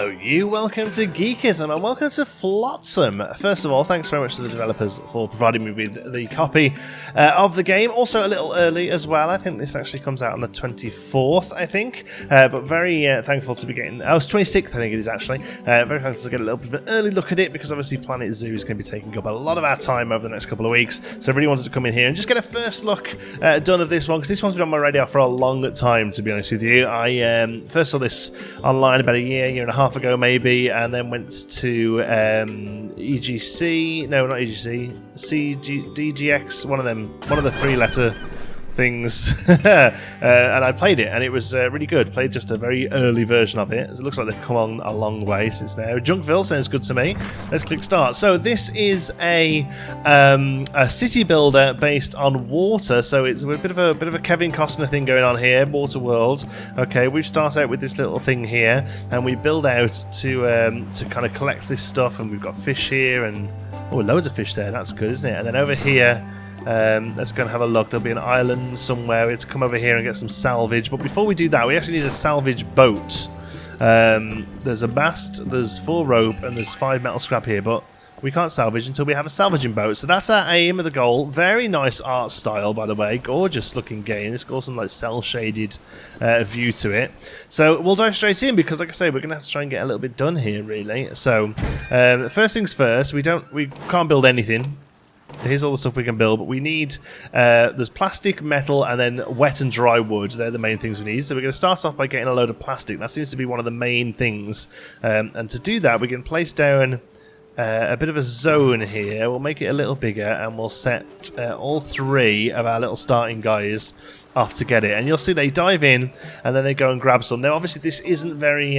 Hello, you. Welcome to Geekism and welcome to Flotsam. First of all, thanks very much to the developers for providing me with the copy of the game. Also a little early as well. I think this actually comes out on the 24th, I think. But very thankful to be getting... Oh, it's 26th, I think it is actually. Very thankful to get a little bit of an early look at it because obviously Planet Zoo is going to be taking up a lot of our time over the next couple of weeks. So I really wanted to come in here and just get a first look done of this one because this one's been on my radar for a long time, to be honest with you. I first saw this online about a year and a half ago maybe, and then went to EGC, no, not EGC, DGX, one of the three-letter things, and I played it, and it was really good. Played just a very early version of it. It looks like they've come on a long way since now. Junkville sounds good to me. Let's click start. So this is a city builder based on water. So it's a bit of a Kevin Costner thing going on here. Water world. Okay, we start out with this little thing here, and we build out to kind of collect this stuff. And we've got fish here, and loads of fish there. That's good, isn't it? And then over here. Let's go and have a look. There'll be an island somewhere. We have to come over here and get some salvage. But before we do that, we actually need a salvage boat. There's a mast, there's 4 rope, and there's 5 metal scrap here. But we can't salvage until we have a salvaging boat. So that's our aim of the goal. Very nice art style, by the way. Gorgeous looking game. It's got some like cel-shaded view to it. So we'll dive straight in because, like I say, we're going to have to try and get a little bit done here, really. So first things first, we can't build anything. Here's all the stuff we can build, but we need, there's plastic, metal, and then wet and dry wood. They're the main things we need. So we're going to start off by getting a load of plastic. That seems to be one of the main things. And to do that, we can place down a bit of a zone here. We'll make it a little bigger, and we'll set all 3 of our little starting guys off to get it. And you'll see they dive in, and then they go and grab some. Now, obviously, this isn't very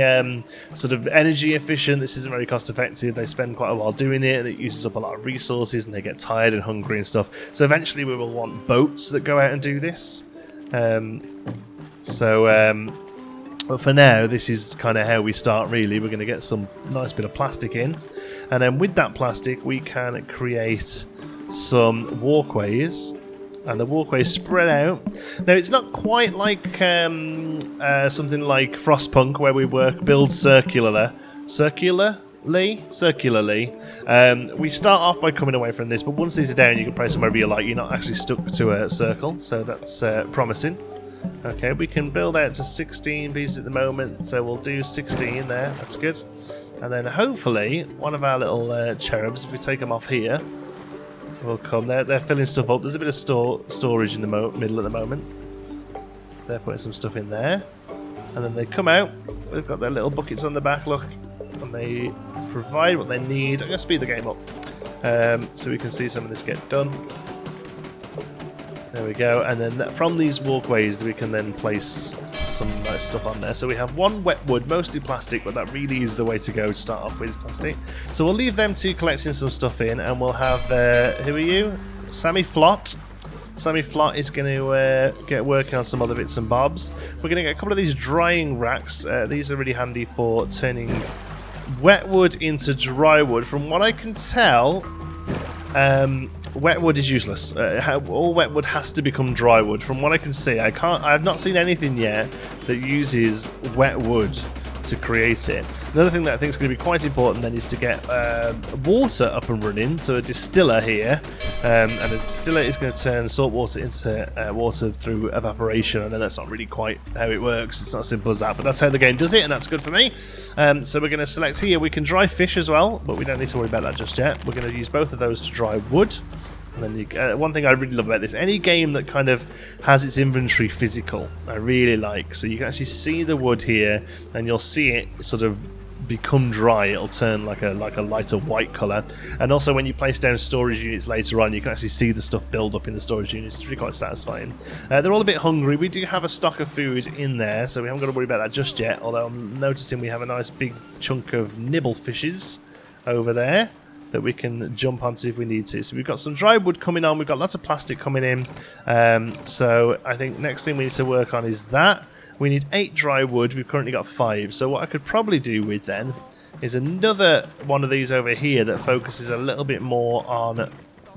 sort of energy efficient. This isn't very cost effective. They spend quite a while doing it, and it uses up a lot of resources, and they get tired and hungry and stuff. So eventually, we will want boats that go out and do this. But for now, this is kind of how we start, really. We're going to get some nice bit of plastic in. And then with that plastic, we can create some walkways. And the walkways spread out. Now, it's not quite like something like Frostpunk, where we build circularly. We start off by coming away from this, but once these are down, you can place them wherever you like. You're not actually stuck to a circle, so that's promising. Okay, we can build out to 16 pieces at the moment, so we'll do 16 there. That's good. And then hopefully one of our little cherubs, if we take them off here, will come. They're filling stuff up. There's a bit of storage in the middle at the moment. They're putting some stuff in there, and then they come out. They've got their little buckets on the back. Look, and they provide what they need. I'm gonna speed the game up so we can see some of this get done. There we go, and then from these walkways we can then place some nice stuff on there. So we have 1 wet wood, mostly plastic, but that really is the way to go to start off with, plastic. So we'll leave them to collecting some stuff in, and we'll have, who are you? Sammy Flot. Sammy Flot is going to get working on some other bits and bobs. We're going to get a couple of these drying racks. These are really handy for turning wet wood into dry wood. From what I can tell, wet wood is useless. All wet wood has to become dry wood. From what I can see, I have not seen anything yet that uses wet wood to create it. Another thing that I think is going to be quite important then is to get water up and running. So a distiller here, and a distiller is going to turn salt water into water through evaporation. I know that's not really quite how it works. It's not as simple as that, but that's how the game does it, and that's good for me. So we're going to select here. We can dry fish as well, but we don't need to worry about that just yet. We're going to use both of those to dry wood. And then one thing I really love about this, any game that kind of has its inventory physical, I really like. So you can actually see the wood here, and you'll see it sort of become dry. It'll turn like a lighter white colour. And also when you place down storage units later on, you can actually see the stuff build up in the storage units. It's really quite satisfying. They're all a bit hungry. We do have a stock of food in there, so we haven't got to worry about that just yet. Although I'm noticing we have a nice big chunk of nibble fishes over there that we can jump onto if we need to. So we've got some dry wood coming on. We've got lots of plastic coming in. So I think next thing we need to work on is that. We need 8 dry wood. We've currently got 5. So what I could probably do with then is another one of these over here that focuses a little bit more on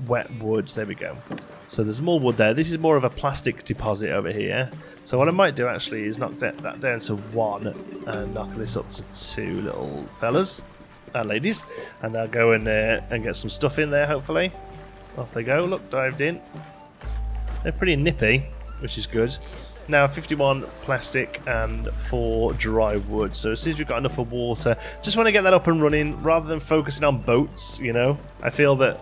wet wood. There we go. So there's more wood there. This is more of a plastic deposit over here. So what I might do actually is knock that down to 1 and knock this up to 2 little fellas and ladies. And they'll go in there and get some stuff in there, hopefully. Off they go. Look, dived in. They're pretty nippy, which is good. Now 51 plastic and 4 dry wood. So as soon as we've got enough for water, just want to get that up and running rather than focusing on boats, you know. I feel that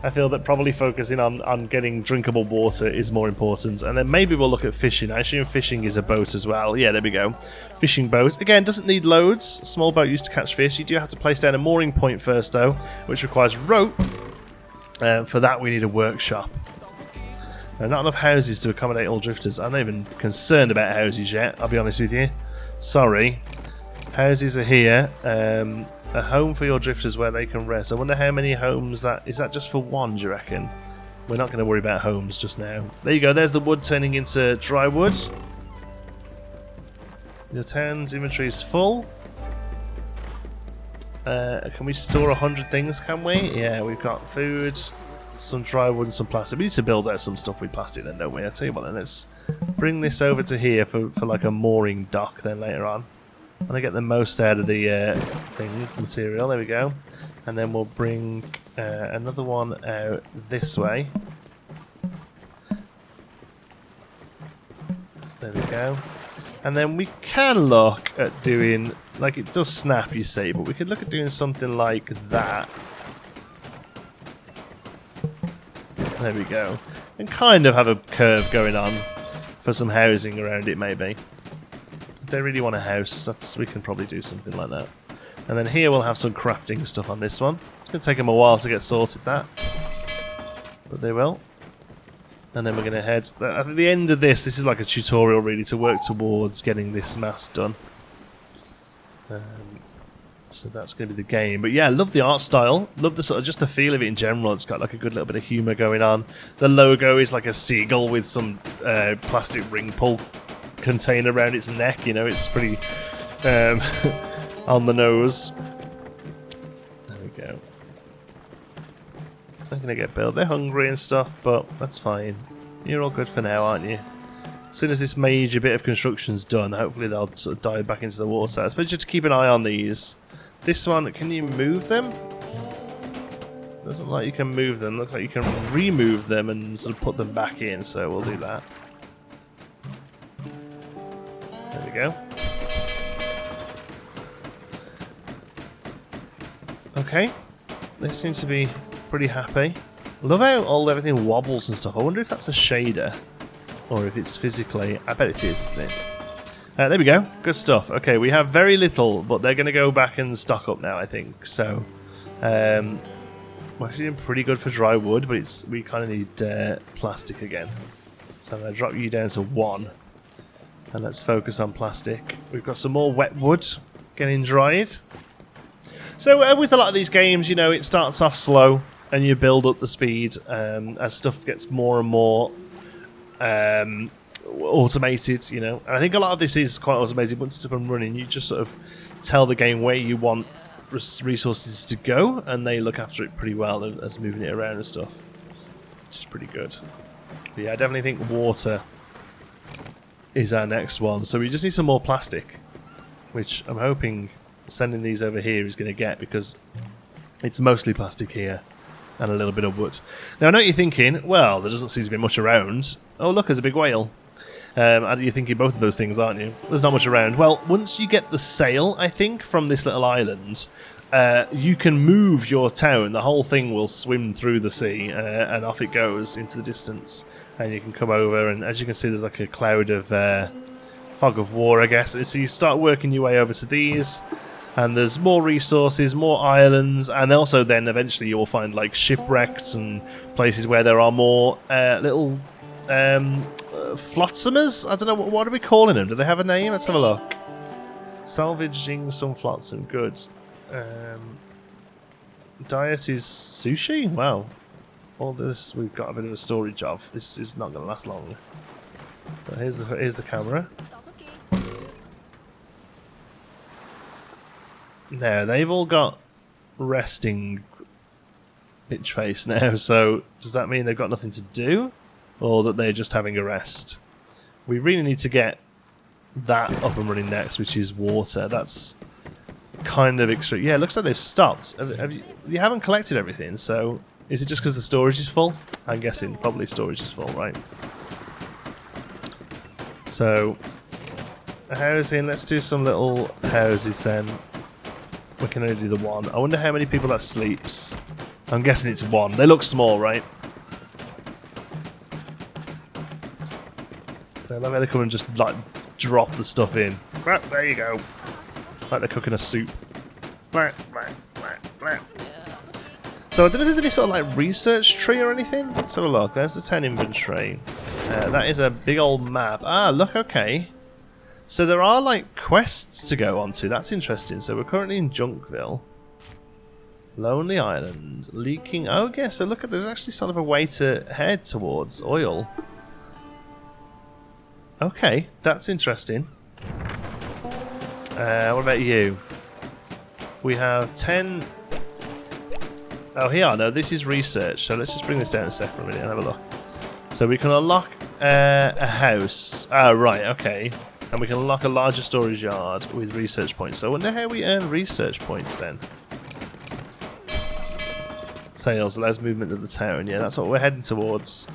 I feel that probably focusing on getting drinkable water is more important. And then maybe we'll look at fishing. I assume fishing is a boat as well. Yeah, there we go. Fishing boat. Again, doesn't need loads. Small boat used to catch fish. You do have to place down a mooring point first, though, which requires rope. For that, we need a workshop. Not enough houses to accommodate all drifters. I'm not even concerned about houses yet, I'll be honest with you. Sorry. Houses are here. A home for your drifters where they can rest. I wonder how many homes that... Is that just for 1, do you reckon? We're not going to worry about homes just now. There you go. There's the wood turning into dry wood. Your town's inventory is full. Can we store 100 things, can we? Yeah, we've got food, some dry wood and some plastic. We need to build out some stuff with plastic then, don't we? I'll tell you what then. Let's bring this over to here for like a mooring dock then later on. I want to get the most out of the material. There we go. And then we'll bring another one out this way. There we go. And then we can look at doing, like it does snap you see, but we could look at doing something like that. There we go. And kind of have a curve going on for some housing around it maybe. If they really want a house, we can probably do something like that. And then here we'll have some crafting stuff on this one. It's going to take them a while to get sorted that. But they will. And then we're going to head... At the end of this is like a tutorial really to work towards getting this mast done. So that's going to be the game. But yeah, I love the art style. Love the sort of just the feel of it in general. It's got like a good little bit of humour going on. The logo is like a seagull with some plastic ring pull container around its neck. You know, it's pretty on the nose. There we go. They're going to get built. They're hungry and stuff, but that's fine. You're all good for now, aren't you? As soon as this major bit of construction's done, hopefully they'll sort of dive back into the water. I suppose just to keep an eye on these. This one, can you move them? Doesn't look like you can move them. Looks like you can remove them and sort of put them back in, so we'll do that. There we go. Okay. They seem to be pretty happy. Love how everything wobbles and stuff. I wonder if that's a shader or if it's physically. I bet it is, isn't it? There we go. Good stuff. Okay, we have very little, but they're going to go back and stock up now, I think. So, we're actually doing pretty good for dry wood, but we kind of need plastic again. So I'm going to drop you down to 1. And let's focus on plastic. We've got some more wet wood getting dried. So with a lot of these games, you know, it starts off slow and you build up the speed as stuff gets more and more automated, you know. And I think a lot of this is quite automated. Once it's up and running, you just sort of tell the game where you want resources to go, and they look after it pretty well as moving it around and stuff, which is pretty good. But yeah, I definitely think water is our next one. So we just need some more plastic, which I'm hoping sending these over here is going to get, because it's mostly plastic here and a little bit of wood. Now I know what you're thinking, well, there doesn't seem to be much around. Oh look, there's a big whale. You're thinking both of those things, aren't you? There's not much around. Well, once you get the sail, I think, from this little island, you can move your town. The whole thing will swim through the sea, and off it goes into the distance. And you can come over, and as you can see, there's like a cloud of fog of war, I guess. So you start working your way over to these, and there's more resources, more islands, and also then eventually you'll find like shipwrecks and places where there are more little Flotsamers? I don't know, what are we calling them? Do they have a name? Let's have a look. Salvaging some flotsam. Good. Diet is sushi? Wow. All this we've got a bit of a storage of. This is not going to last long. But here's the camera. Now, they've all got resting bitch face now, so does that mean they've got nothing to do? Or that they're just having a rest? We really need to get that up and running next, which is water. That's kind of extreme. Yeah, it looks like they've stopped. You haven't collected everything, so is it just because the storage is full? I'm guessing probably storage is full, right? So, housing, let's do some little houses then. We can only do the one. I wonder how many people that sleeps. I'm guessing it's one. They look small, right? I love how they come and just like drop the stuff in. There you go. Like they're cooking a soup. So I don't know if there's any sort of like research tree or anything. Let's have a look. There's the town inventory. That is a big old map. Ah, look, okay. So there are like quests to go onto. That's interesting. So we're currently in Junkville. Lonely Island. Leaking. Oh, yeah. So look at, there's actually sort of a way to head towards oil. Okay, that's interesting. What about you? We have 10... Oh, here, no, this is research. So let's just bring this down a second for a minute and have a look. So we can unlock a house. Oh, right, okay. And we can unlock a larger storage yard with research points. So I wonder how we earn research points then. Sails allows movement of the town. Yeah, that's what we're heading towards.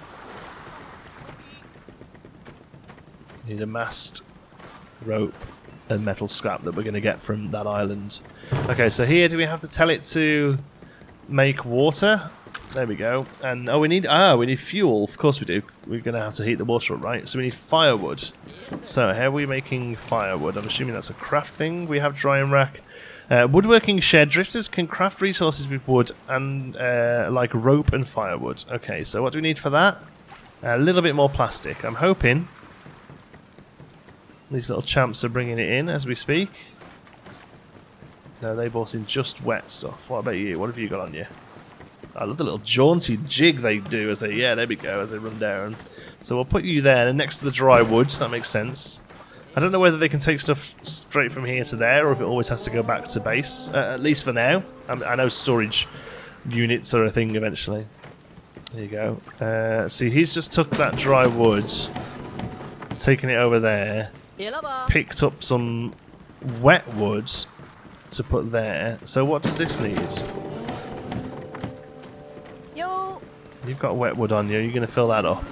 Need a mast, rope, and metal scrap that we're going to get from that island. Okay, so here do we have to tell it to make water? There we go. And oh, we need fuel. Of course we do. We're going to have to heat the water up, right? So we need firewood. So how are we making firewood? I'm assuming that's a craft thing. We have drying rack. Woodworking shed. Drifters can craft resources with wood and like rope and firewood. Okay, so what do we need for that? A little bit more plastic. I'm hoping these little champs are bringing it in as we speak. No, they bought in just wet stuff. What about you? What have you got on you? I love the little jaunty jig they do as they, yeah, there we go, as they run down. So we'll put you there next to the dry wood, so that makes sense. I don't know whether they can take stuff straight from here to there or if it always has to go back to base, at least for now. I know storage units are a thing eventually. There you go. See, he's just took that dry wood, taken it over there, picked up some wet wood to put there. So what does this need? Yo. You've got wet wood on you. You're going to fill that up.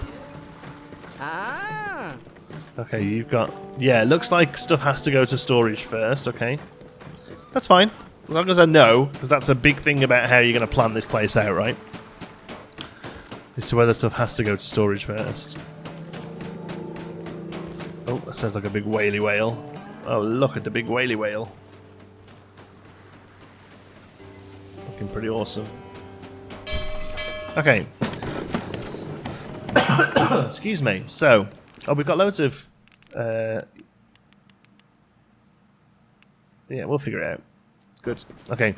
Ah. Okay, you've got... Yeah, it looks like stuff has to go to storage first, okay. That's fine. As long as I know, because that's a big thing about how you're going to plan this place out, right? As to whether stuff has to go to storage first. Oh, that sounds like a big whaley whale. Oh, look at the big whaley whale. Looking pretty awesome. Okay. Excuse me. So, oh, we've got loads of... yeah, we'll figure it out. Good. Okay.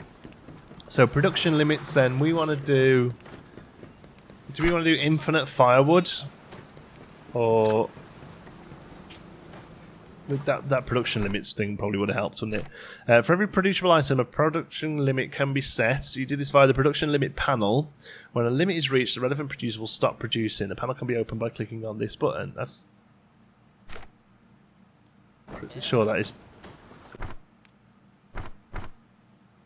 So, production limits then. We want to do... Do we want to do infinite firewood? Or... That production limits thing probably would have helped, wouldn't it? For every producible item, a production limit can be set. You do this via the production limit panel. When a limit is reached, the relevant producer will stop producing. The panel can be opened by clicking on this button. That's pretty sure that is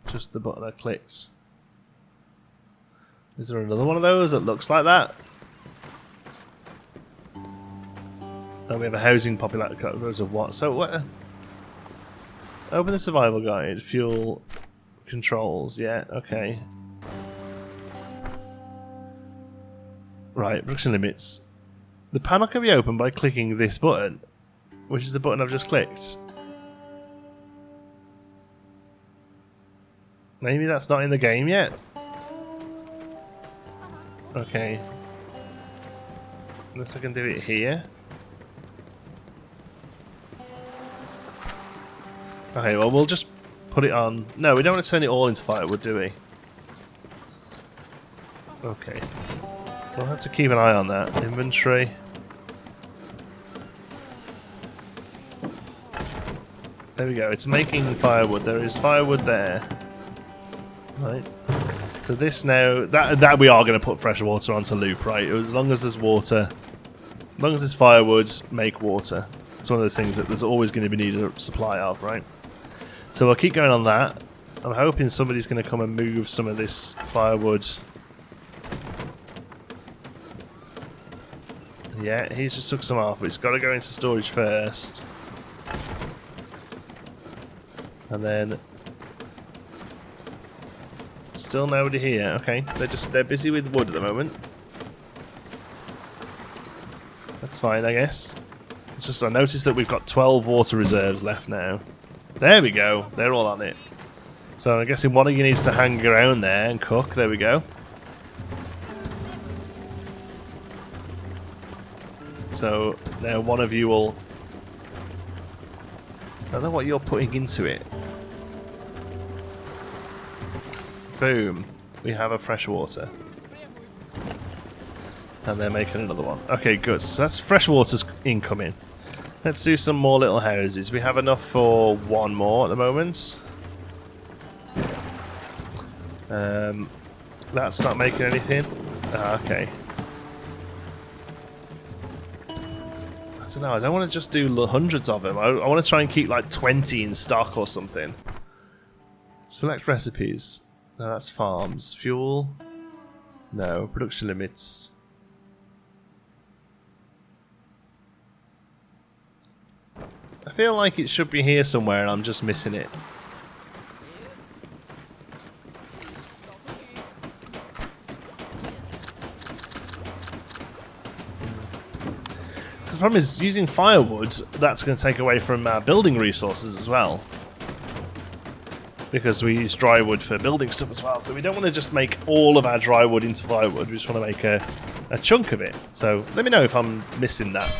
just the button I clicked. Is there another one of those that looks like that? Oh, we have a housing population of what? So what? Open the survival guide. Fuel controls. Yeah. Okay. Right. Production limits. The panel can be opened by clicking this button, which is the button I've just clicked. Maybe that's not in the game yet. Okay. Unless I can do it here. Okay, well, we'll just put it on... No, we don't want to turn it all into firewood, do we? Okay. We'll have to keep an eye on that. Inventory. There we go. It's making firewood. There is firewood there. Right. So this now, that we are going to put fresh water onto loop, right? As long as there's water, as long as there's firewood, make water. It's one of those things that there's always going to be needed a supply of, right? So we'll keep going on that. I'm hoping somebody's going to come and move some of this firewood. Yeah, he's just took some off, but it's got to go into storage first. And then... Still nobody here. Okay, they're busy with wood at the moment. That's fine, I guess. It's just I noticed that we've got 12 water reserves left now. There we go. They're all on it. So I'm guessing one of you needs to hang around there and cook. There we go. So now one of you will... I don't know what you're putting into it. Boom. We have a fresh water. And they're making another one. Okay, good. So that's fresh water's incoming. Let's do some more little houses. We have enough for one more at the moment. That's not making anything. Okay. I don't know. I don't want to just do hundreds of them. I want to try and keep like 20 in stock or something. Select recipes. No, that's farms. Fuel. No. Production limits. I feel like it should be here somewhere and I'm just missing it. Because the problem is, using firewood, that's going to take away from our building resources as well. Because we use dry wood for building stuff as well, so we don't want to just make all of our dry wood into firewood, we just want to make a chunk of it. So let me know if I'm missing that.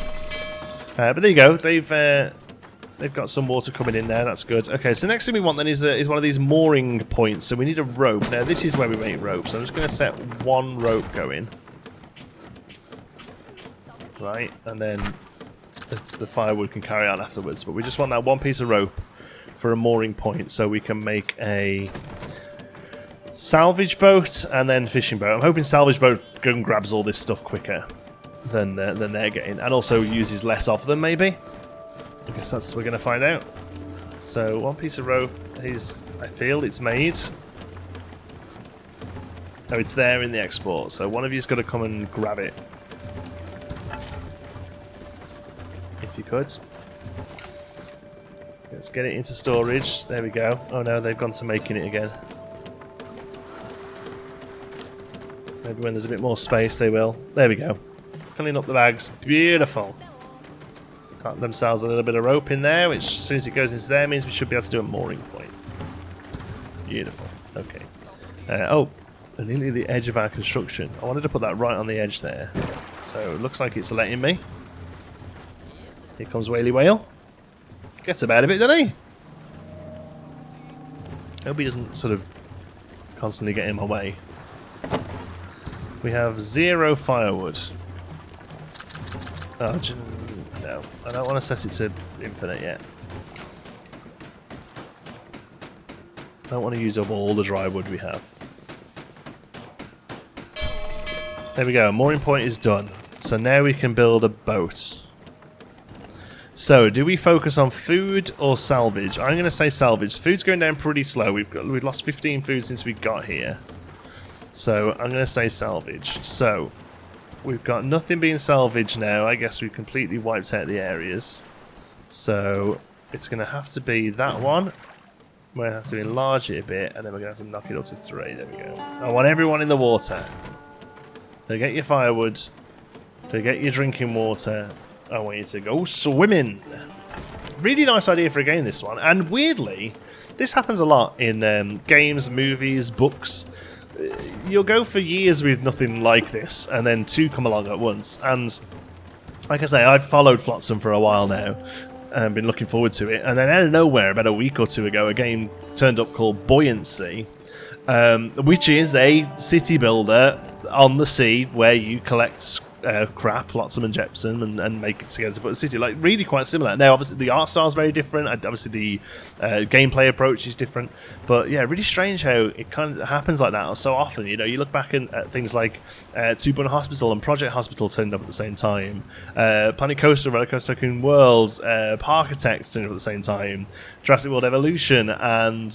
But there you go, they've got some water coming in there, that's good. Okay, so next thing we want then is one of these mooring points, so we need a rope. Now this is where we make ropes, so I'm just going to set one rope going. Right, and then the firewood can carry on afterwards, but we just want that one piece of rope for a mooring point so we can make a salvage boat and then fishing boat. I'm hoping salvage boat grabs all this stuff quicker than they're getting, and also uses less of them maybe. I guess that's what we're going to find out. So one piece of rope is, I feel it's made. Oh, it's there in the export, so one of you's got to come and grab it. If you could. Let's get it into storage. There we go. Oh no, they've gone to making it again. Maybe when there's a bit more space they will. There we go. Filling up the bags. Beautiful. Got themselves a little bit of rope in there, which as soon as it goes into there means we should be able to do a mooring point. Beautiful. Okay. Oh, nearly the edge of our construction. I wanted to put that right on the edge there. So it looks like it's letting me. Here comes Whaley Whale. Gets about a bit, doesn't he? Hope he doesn't sort of constantly get in my way. We have 0 firewood. Oh, no. I don't want to set it to infinite yet. I don't want to use up all the dry wood we have. There we go. Mooring point is done. So now we can build a boat. So, do we focus on food or salvage? I'm going to say salvage. Food's going down pretty slow. We've lost 15 food since we got here. So, I'm going to say salvage. So, we've got nothing being salvaged now. I guess we've completely wiped out the areas. So, it's going to have to be that one. We're going to have to enlarge it a bit, and then we're going to have to knock it up to 3. There we go. I want everyone in the water. Forget your firewood. Forget your drinking water. I want you to go swimming. Really nice idea for a game, this one. And weirdly, this happens a lot in games, movies, books. You'll go for years with nothing like this, and then 2 come along at once. And like I say, I've followed Flotsam for a while now, and been looking forward to it. And then out of nowhere, about a week or 2 ago, a game turned up called Buoyancy, which is a city builder on the sea where you collect crap, Flotsam and Jepsen, and make it together to put a city. Like, really quite similar. Now, obviously, the art style is very different. Obviously, the gameplay approach is different. But yeah, really strange how it kind of happens like that so often. You know, you look back at things like Two Point Hospital and Project Hospital turned up at the same time. Planet Coaster, Roller Coaster Tycoon Worlds, Parkitect turned up at the same time. Jurassic World Evolution and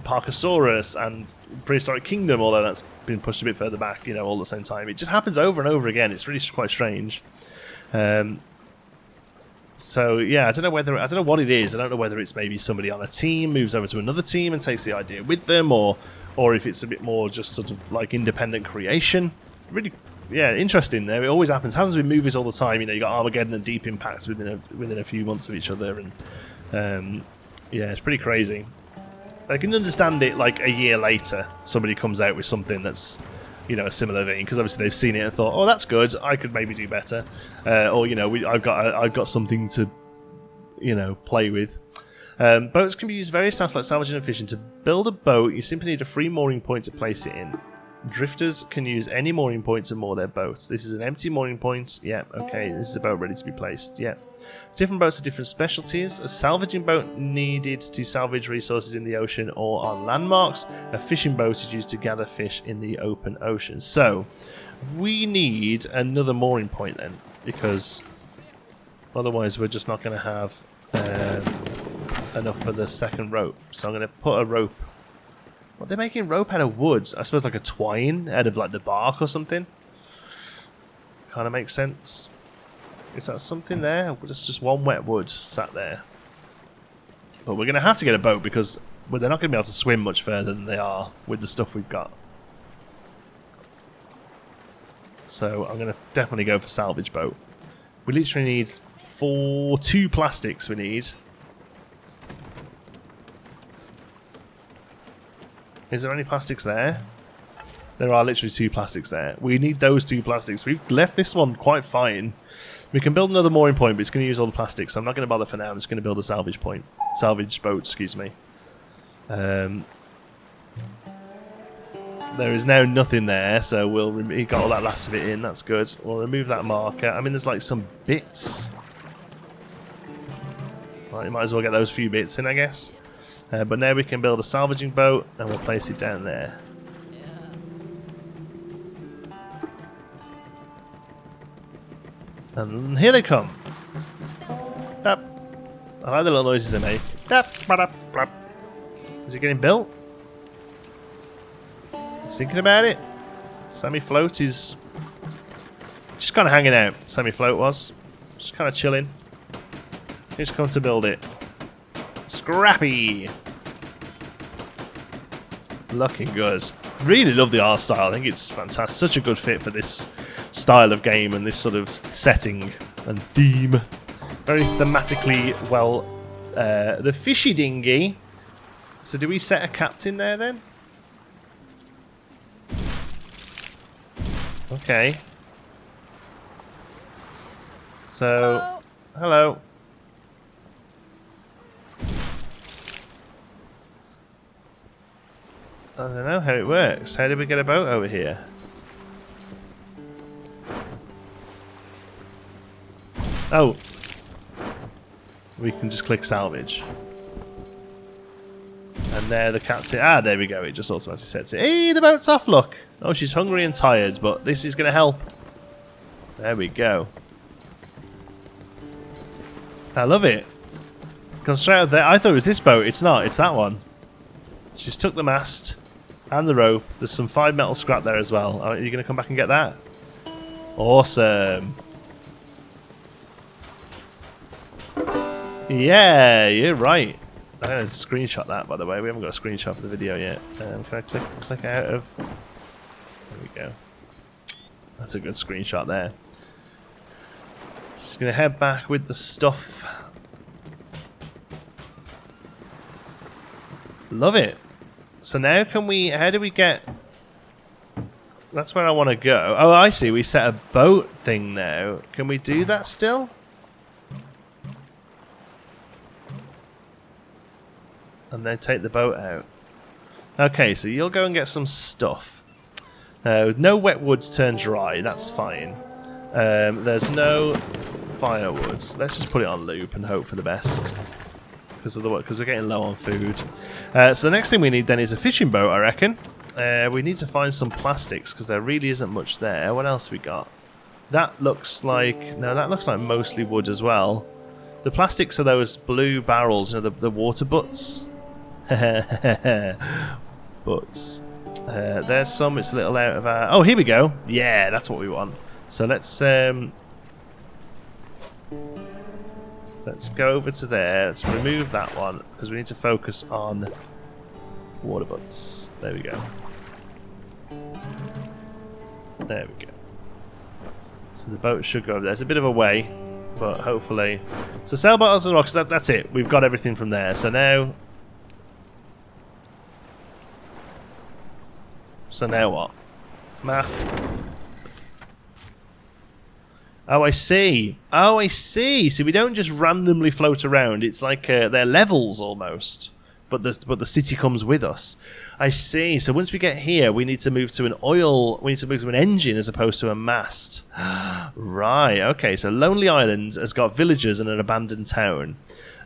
Parkosaurus and Prehistoric Kingdom, although that's been pushed a bit further back, you know, all at the same time. It just happens over and over again. It's really quite strange. So yeah, I don't know what it is. I don't know whether it's maybe somebody on a team moves over to another team and takes the idea with them, or if it's a bit more just sort of like independent creation. Really, yeah, interesting. There, it always happens with movies all the time. You know, you got Armageddon and Deep Impacts within a few months of each other, and yeah, it's pretty crazy. I can understand it like a year later, somebody comes out with something that's, you know, a similar vein, because obviously they've seen it and thought, oh, that's good, I could maybe do better, or you know, I've got something to, you know, play with. Boats can be used various tasks like salvaging and fishing. To build a boat, you simply need a free mooring point to place it in. Drifters can use any mooring point to moor their boats. This is an empty mooring point. Yeah, okay, this is a boat ready to be placed. Yeah. Different boats have different specialties. A salvaging boat needed to salvage resources in the ocean or on landmarks. A fishing boat is used to gather fish in the open ocean. So, we need another mooring point then, because otherwise we're just not going to have enough for the second rope. So I'm going to put a rope. What, they're making rope out of wood? I suppose like a twine out of like the bark or something. Kind of makes sense. Is that something there? Or just one wet wood sat there? But we're going to have to get a boat, because they're not going to be able to swim much further than they are with the stuff we've got. So I'm going to definitely go for salvage boat. We literally need 2 plastics we need. Is there any plastics there? There are literally 2 plastics there. We need those 2 plastics. We've left this one quite fine. We can build another mooring point, but it's going to use all the plastics. So I'm not going to bother for now. I'm just going to build a salvage point. Salvage boat, excuse me. There is now nothing there, so he got all that last of it in. That's good. We'll remove that marker. I mean, there's like some bits. Right, you might as well get those few bits in, I guess. But now we can build a salvaging boat, and we'll place it down there. And here they come. Dap. I like the little noises they make. Dap, ba-dap, blap. Is it getting built? He's thinking about it. Sammy Float is just kind of hanging out. Sammy Float was just kind of chilling. He's come to build it. Scrappy. Looking good. Really love the art style. I think it's fantastic. Such a good fit for this style of game and this sort of setting and theme. Very thematically well. The fishy dinghy. So do we set a captain there then? Okay. So, hello. I don't know how it works. How did we get a boat over here? Oh. We can just click salvage. And there the captain... Ah, there we go. It just automatically sets it. Hey, the boat's off, look. Oh, she's hungry and tired, but this is going to help. There we go. I love it. Gone straight out there. I thought it was this boat. It's not. It's that one. She's took the mast and the rope. There's some 5 metal scrap there as well. Are you going to come back and get that? Awesome. Yeah, you're right. I'm going to screenshot that, by the way. We haven't got a screenshot for the video yet. Can I click out of... There we go. That's a good screenshot there. Just going to head back with the stuff. Love it. So now can we... How do we get... That's where I want to go. Oh, I see. We set a boat thing now. Can we do that still? And then take the boat out. Okay, so you'll go and get some stuff. No wet woods turn dry. That's fine. There's no firewood. Let's just put it on loop and hope for the best. Because we're getting low on food. So the next thing we need then is a fishing boat, I reckon. We need to find some plastics because there really isn't much there. What else we got? That looks like... No, that looks like mostly wood as well. The plastics are those blue barrels, you know, the water butts. Butts. There's some, it's a little out of our... Oh, here we go. Yeah, that's what we want. So let's go over to there. Let's remove that one because we need to focus on water butts. There we go. There we go. So the boat should go over there. It's a bit of a way, but hopefully... So sailboat onto the rocks, that's it. We've got everything from there. So now... So now what? Map. Oh, I see. Oh, I see. So we don't just randomly float around. It's like they're levels almost. But the city comes with us. I see. So once we get here, we need to move to an oil... We need to move to an engine as opposed to a mast. Right. Okay. So Lonely Island has got villagers and an abandoned town.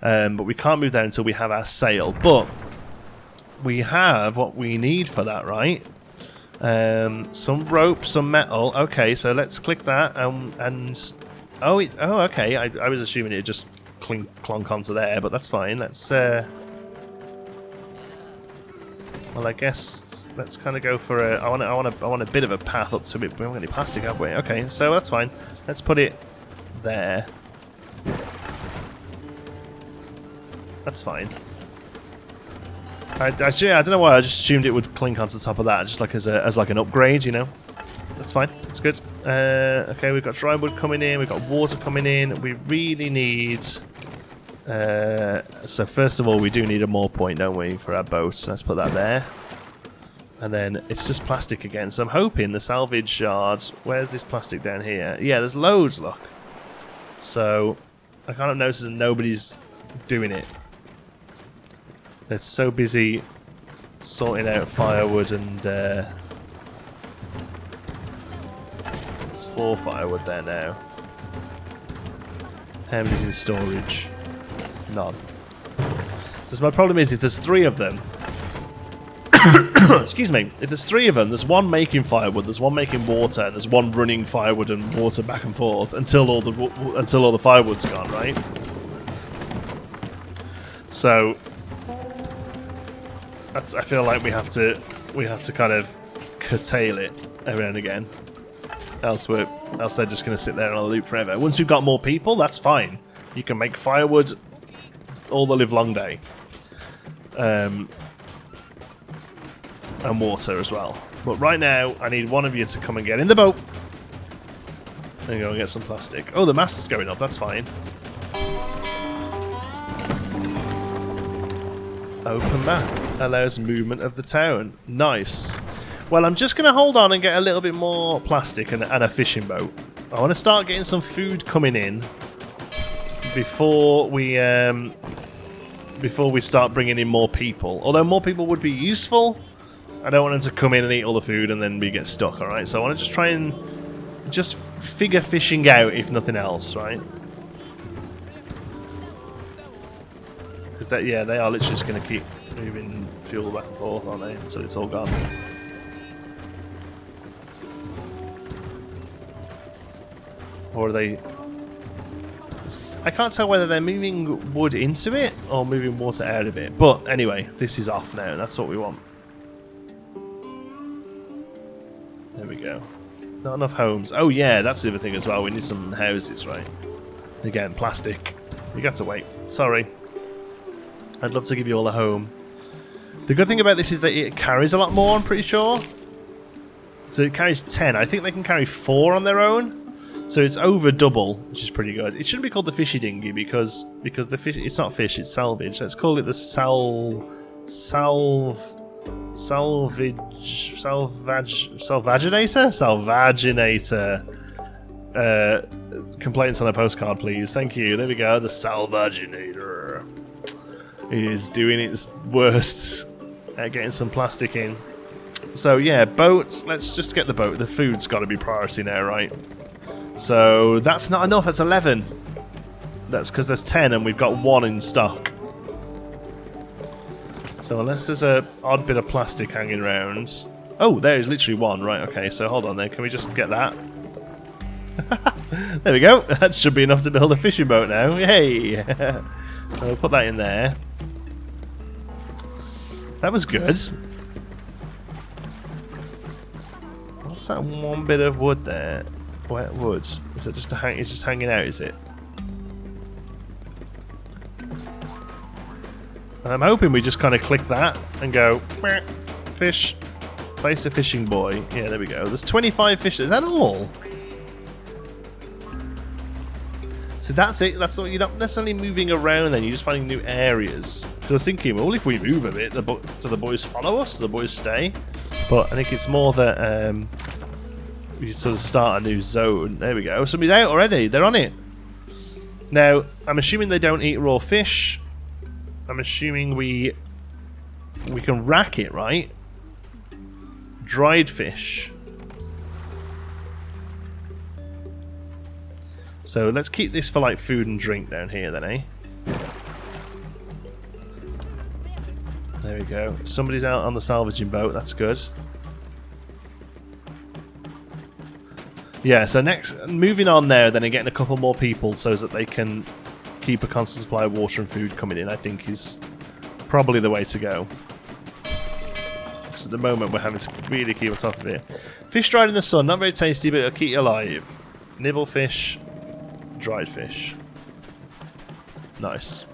But we can't move there until we have our sail. But we have what we need for that, right? Some rope, some metal. Okay. So let's click that. And oh, okay. I was assuming it would just clonk onto there, but that's fine. Let's... Well, I guess let's kind of go for a... I want a bit of a path up to it. We haven't got any plastic, have we? Okay, so that's fine. Let's put it there. That's fine. Actually, I don't know why. I just assumed it would clink onto the top of that, just like as like an upgrade, you know. That's fine. That's good. Okay, we've got dry wood coming in. We've got water coming in. We really need... so first of all, we do need a moor point, don't we, for our boat? So let's put that there. And then it's just plastic again. So I'm hoping the salvage yard... Where's this plastic down here? Yeah, there's loads, look. So I kind of notice that nobody's doing it. They're so busy sorting out firewood and... There's 4 firewood there now. How many's in storage? None. So my problem is if there's 3 of them... Excuse me. If there's 3 of them, there's one making firewood, there's one making water, and there's one running firewood and water back and forth until all the firewood's gone, right? So I feel like we have to kind of curtail it every now and again. Else they're just going to sit there on a loop forever. Once we've got more people, that's fine. You can make firewood all the live long day. And water as well. But right now, I need one of you to come and get in the boat. And go and get some plastic. Oh, the mast's going up, that's fine. Open map. Allows movement of the town. Nice. Well, I'm just going to hold on and get a little bit more plastic and a fishing boat. I want to start getting some food coming in before we start bringing in more people. Although more people would be useful, I don't want them to come in and eat all the food and then we get stuck, alright? So I want to just try and just figure fishing out, if nothing else, right? Because they are literally just going to keep moving fuel back and forth, aren't they? Until it's all gone. Or are they... I can't tell whether they're moving wood into it or moving water out of it. But anyway, this is off now. That's what we want. There we go. Not enough homes. Oh yeah, that's the other thing as well. We need some houses, right? Again, plastic. You got to wait. Sorry. I'd love to give you all a home. The good thing about this is that it carries a lot more, I'm pretty sure. So it carries 10. I think they can carry 4 on their own. So it's over double, which is pretty good. It shouldn't be called the fishy dinghy because the fish, it's not fish, it's salvage. Let's call it the Salvaginator. Complaints on a postcard, please. Thank you. There we go. The Salvaginator is doing its worst at getting some plastic in. So yeah, boats. Let's just get the boat. The food's got to be priority now, right? So that's not enough, that's 11. That's because there's 10 and we've got 1 in stock. So unless there's a odd bit of plastic hanging around... Oh, there's literally 1. Right, okay, so hold on then. Can we just get that? There we go. That should be enough to build a fishing boat now. Yay! So we'll put that in there. That was good. What's that one bit of wood there? Wet wood. Is it just it's just hanging out, is it? And I'm hoping we just kind of click that and go, meh, fish. Place a fishing buoy. Yeah, there we go. There's 25 fish. Is that all? So that's it. That's all. You're not necessarily moving around then. You're just finding new areas. So I was thinking, well, if we move a bit, do the boys follow us? Do the boys stay? But I think it's more that we sort of start a new zone. There we go. Somebody's out already. They're on it. Now, I'm assuming they don't eat raw fish. I'm assuming we can rack it, right? Dried fish. So let's keep this for like food and drink down here then, eh? There we go. Somebody's out on the salvaging boat. That's good. Yeah, so next, moving on there then and getting a couple more people so that they can keep a constant supply of water and food coming in, I think is probably the way to go. Because at the moment we're having to really keep on top of it. Fish dried in the sun, not very tasty, but it'll keep you alive. Nibble fish, dried fish. Nice.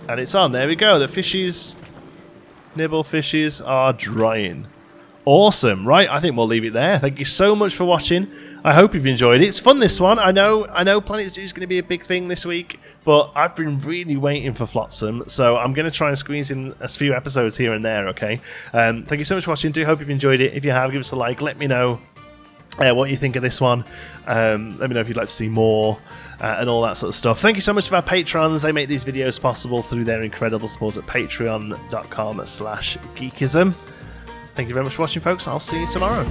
And it's on, there we go. The fishies, nibble fishies are drying. Awesome, right, I think we'll leave it there. Thank you so much for watching. I hope you've enjoyed it. It's fun, this one. I know Planet Zoo is going to be a big thing this week, but I've been really waiting for Flotsam, so I'm going to try and squeeze in a few episodes here and there, okay? Thank you so much for watching. Do hope you've enjoyed it. If you have, give us a like. Let me know what you think of this one. Let me know if you'd like to see more and all that sort of stuff. Thank you so much to our patrons. They make these videos possible through their incredible support at patreon.com/geekism. Thank you very much for watching, folks. I'll see you tomorrow.